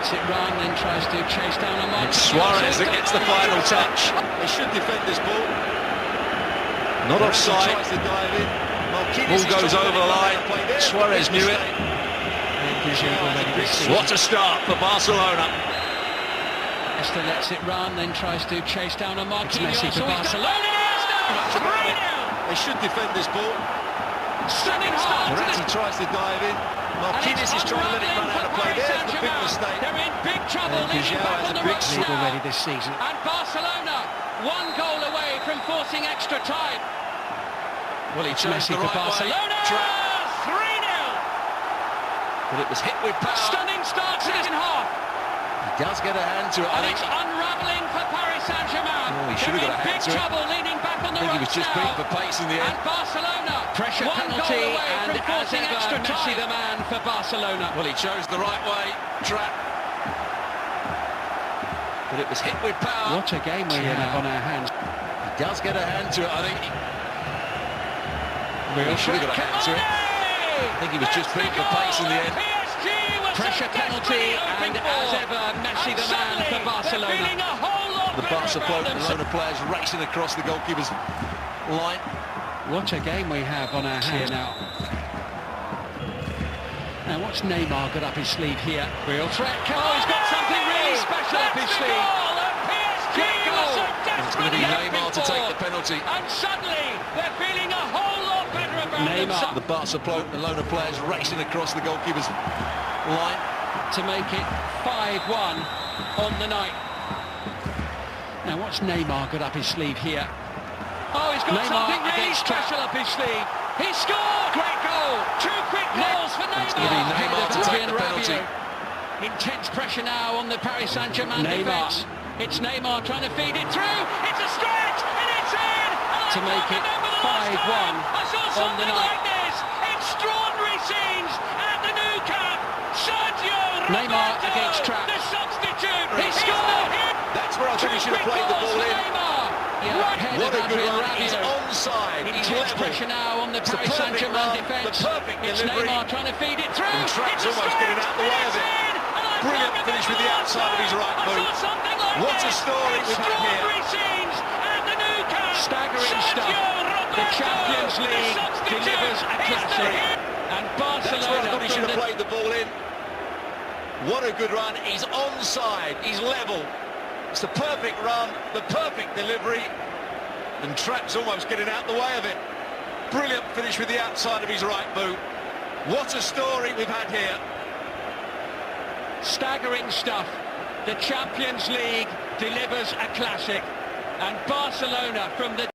lets it run, then tries to chase down a mark. Suarez that gets the final touch. They should defend this ball. Not offside. Tries to dive in. Ball goes over the line. Suarez knew it. What a start for Barcelona. Esther lets it run, then tries to chase down a mark. It's Messi for Barcelona. They should defend this ball. Stunning start. Verratti tries to dive in. Marquinhos is trying to let it run out of play. There's the big mistake. They're in big trouble. Pujol has a big League already this season. And Barcelona, one goal away from forcing extra time. Well, he chose Messi the for right Barcelona. way. 3-0. But it was hit with power. Stunning start, second half. He does get a hand to it. And it's unravelling for Paris Saint-Germain. Oh, he should have got a hand to it. Big trouble, leaning back on the I think he was just beaten for pace in the end. And Barcelona, Pressure one penalty, goal away and from forcing as ever, extra time. Messi the man for Barcelona. Well, he chose the right way. Trap. But it was hit with power. What a game we have on our hands. He does get a hand to it. I think he should have got a hand to it. I think he was just beaten for pace in the end. Pressure penalty, and as ever, Messi the man for Barcelona. The Barcelona players racing across the goalkeeper's line. What a game we have on our hands now. Now, what's Neymar got up his sleeve here? Real threat. Oh, he's got something really special up his sleeve. Great goal. It's going to be Neymar to take the penalty. And suddenly, they're feeling a whole lot better about Neymar. The Barcelona players racing across the goalkeeper's line To make it 5-1 on the night. Now, what's Neymar got up his sleeve here? Oh, he's got Neymar something really against special up his sleeve. He scored! Great goal! Two quick goals for Neymar. It's going to be Neymar to take the penalty. Intense pressure now on the Paris Saint-Germain Neymar. defence. It's Neymar trying to feed it through. It's a stretch, and it's in! To make it 5-1 on the night. Like this. Extraordinary scenes at the new camp. Sergio Neymar Roberto, against Trap. the substitute. He scored! That's where I think he should have played the ball in. What a good run. He's onside. He's Intense level. pressure now on the It's the Paris perfect Saint-Germain run, defence. the perfect It's delivery. Neymar trying to feed it through. And Trapp's It's a almost getting out the way of it. Brilliant finish with the outside of his right boot. What a story we've had here. Staggering stuff. The Champions League delivers a classic. And That's where I Barcelona thought he should from have the... played the ball in. What a good run. He's onside. He's level. It's the perfect run, the perfect delivery. And Trapp's almost getting out the way of it. Brilliant finish with the outside of his right boot. What a story we've had here. Staggering stuff. The Champions League delivers a classic. And Barcelona from the...